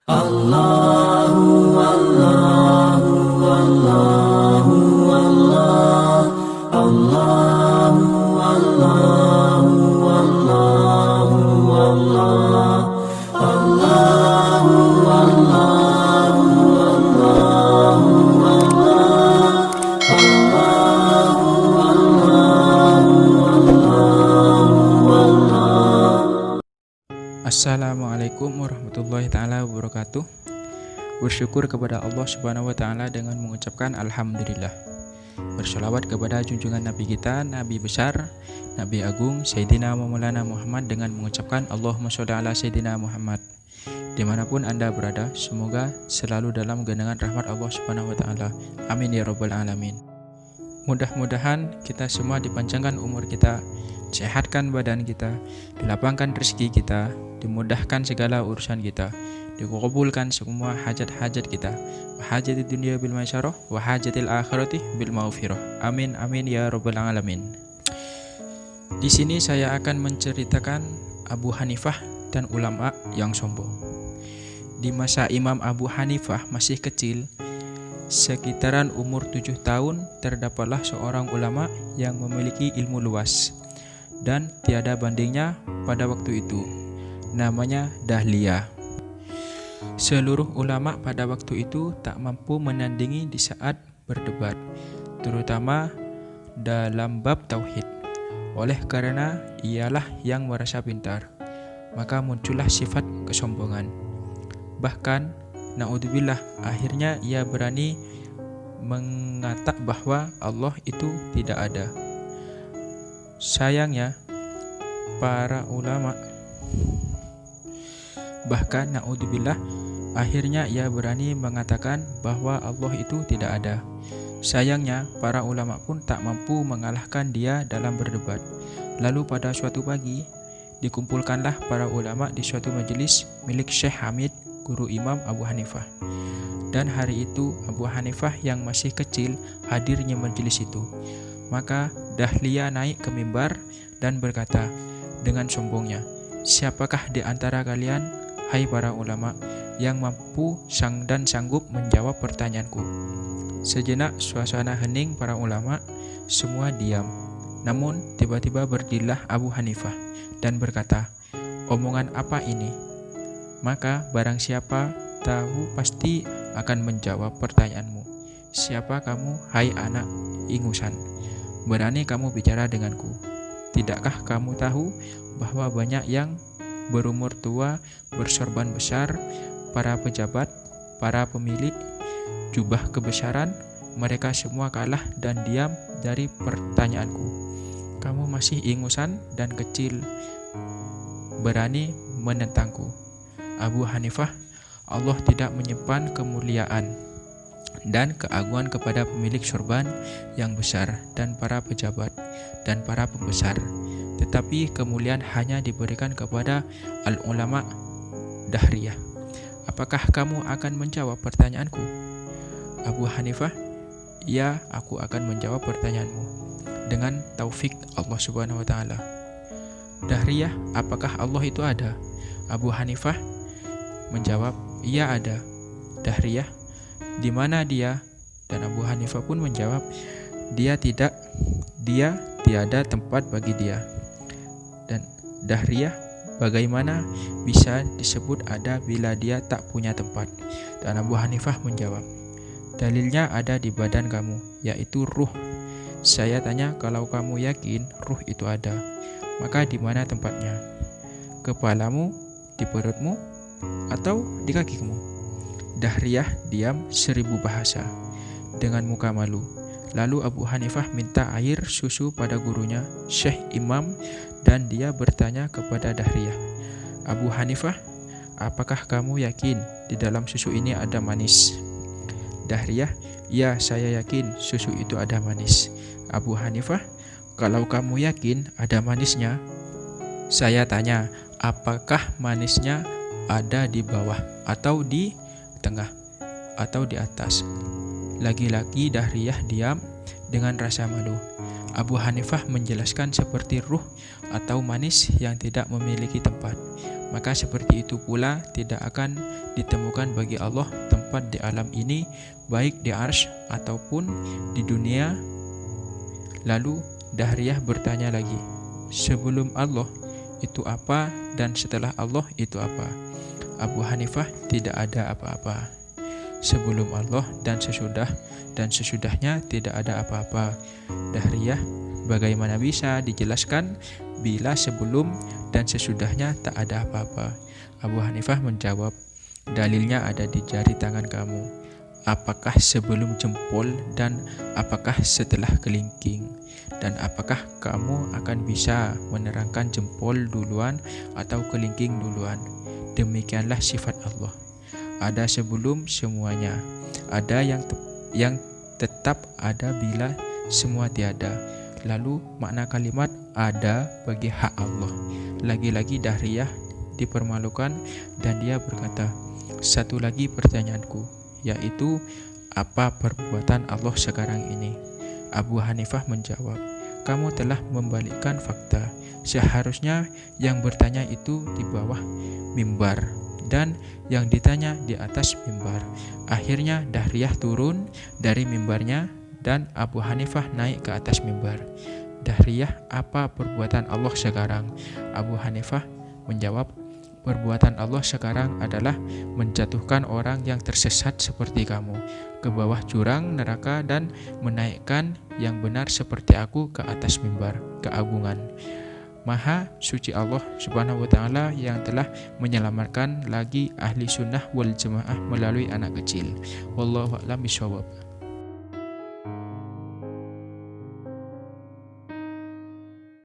Allahu Allahu Allahu Allah Allahu Allahu Allahu Allah Allahu Allahu Allahu Allah Allahu Allahu Allah. Assalamualaikum warahmatullahi ta'ala wabarakatuh. Bersyukur kepada Allah subhanahu wa ta'ala dengan mengucapkan Alhamdulillah. Bersalawat kepada junjungan Nabi kita, Nabi besar, Nabi agung, Sayyidina Maulana Muhammad dengan mengucapkan Allahumma sholli ala Sayyidina Muhammad. Dimanapun Anda berada, semoga selalu dalam genangan rahmat Allah subhanahu wa ta'ala. Amin ya rabbal alamin. Mudah-mudahan kita semua dipanjangkan umur kita, sehatkan badan kita, dilapangkan rezeki kita, dimudahkan segala urusan kita, dikabulkan semua hajat-hajat kita, wa hajatil dunya bil maisarah wa hajatil akhirati bil maghfirah. Amin amin ya rabbal alamin. Di sini saya akan menceritakan Abu Hanifah dan ulama yang sombong. Di masa Imam Abu Hanifah masih kecil, sekitaran umur 7 tahun, terdapatlah seorang ulama yang memiliki ilmu luas dan tiada bandingnya pada waktu itu. Namanya Dahlia. Seluruh ulama pada waktu itu tak mampu menandingi di saat berdebat, terutama dalam bab tauhid. Oleh karena ialah yang merasa pintar, maka muncullah sifat kesombongan. Bahkan naudzubillah, akhirnya ia berani mengatakan bahwa Allah itu tidak ada. Sayangnya para ulama, bahkan naudzubillah, akhirnya ia berani mengatakan bahwa Allah itu tidak ada. Sayangnya para ulama pun tak mampu mengalahkan dia dalam berdebat. Lalu pada suatu pagi dikumpulkanlah para ulama di suatu majelis milik Syekh Hamid, guru Imam Abu Hanifah. Dan hari itu Abu Hanifah yang masih kecil hadirnya majelis itu. Maka Dahlia naik ke mimbar dan berkata dengan sombongnya, "Siapakah di antara kalian, hai para ulama, yang mampu dan sanggup menjawab pertanyaanku?" Sejenak suasana hening para ulama, semua diam. Namun tiba-tiba berdirilah Abu Hanifah dan berkata, "Omongan apa ini? Maka barang siapa tahu pasti akan menjawab pertanyaanmu. Siapa kamu, hai anak ingusan? Berani kamu bicara denganku? Tidakkah kamu tahu bahwa banyak yang berumur tua, bersorban besar, para pejabat, para pemilik jubah kebesaran, mereka semua kalah dan diam dari pertanyaanku. Kamu masih ingusan dan kecil, berani menentangku." Abu Hanifah, Allah tidak menyimpan kemuliaan dan keagungan kepada pemilik sorban yang besar dan para pejabat dan para pembesar, tetapi kemuliaan hanya diberikan kepada al-ulama Dahriyah. Apakah kamu akan menjawab pertanyaanku? Abu Hanifah, ya, aku akan menjawab pertanyaanmu dengan taufik Allah subhanahu wa ta'ala. Dahriyah, apakah Allah itu ada? Abu Hanifah menjawab, iya ada. Dahriyah, di mana dia? Dan Abu Hanifah pun menjawab, dia tiada tempat bagi dia. Dan Dahriyah, bagaimana bisa disebut ada bila dia tak punya tempat? Dan Abu Hanifah menjawab, dalilnya ada di badan kamu, yaitu ruh. Saya tanya, kalau kamu yakin ruh itu ada, maka di mana tempatnya? Kepalamu, di perutmu, atau di kakimu? Dahriyah diam 1000 bahasa dengan muka malu. Lalu Abu Hanifah minta air susu pada gurunya, Syekh Imam, dan dia bertanya kepada Dahriyah, Abu Hanifah, apakah kamu yakin di dalam susu ini ada manis? Dahriyah, ya, saya yakin susu itu ada manis. Abu Hanifah, kalau kamu yakin ada manisnya, saya tanya, apakah manisnya ada di bawah atau di tengah atau di atas? Lagi-lagi Dahriyah diam dengan rasa malu. Abu Hanifah menjelaskan seperti ruh atau manis yang tidak memiliki tempat. maka seperti itu pula tidak akan ditemukan bagi Allah tempat di alam ini, baik di arsy ataupun di dunia. Lalu Dahriyah bertanya lagi, sebelum Allah itu apa dan setelah Allah itu apa? Abu Hanifah, tidak ada apa-apa. Sebelum Allah dan sesudahnya tidak ada apa-apa. Dahriyah, bagaimana bisa dijelaskan bila sebelum dan sesudahnya tak ada apa-apa? Abu Hanifah menjawab, dalilnya ada di jari tangan kamu. Apakah sebelum jempol dan apakah setelah kelingking? Dan apakah kamu akan bisa menerangkan jempol duluan atau kelingking duluan? Demikianlah sifat Allah. Ada sebelum semuanya, ada yang tetap ada bila semua tiada. Lalu makna kalimat ada bagi hak Allah. Lagi-lagi Dahriyah dipermalukan dan dia berkata, satu lagi pertanyaanku, yaitu apa perbuatan Allah sekarang ini? Abu Hanifah menjawab, kamu telah membalikkan fakta. Seharusnya yang bertanya itu di bawah mimbar dan yang ditanya di atas mimbar. Akhirnya Dahriyah turun dari mimbarnya dan Abu Hanifah naik ke atas mimbar. Dahriyah, apa perbuatan Allah sekarang? Abu Hanifah menjawab, perbuatan Allah sekarang adalah menjatuhkan orang yang tersesat seperti kamu ke bawah jurang neraka dan menaikkan yang benar seperti aku ke atas mimbar keagungan. Maha suci Allah Subhanahu wa ta'ala yang telah menyelamatkan lagi ahli sunnah wal jamaah melalui anak kecil. Wallahu a'lam bishawab.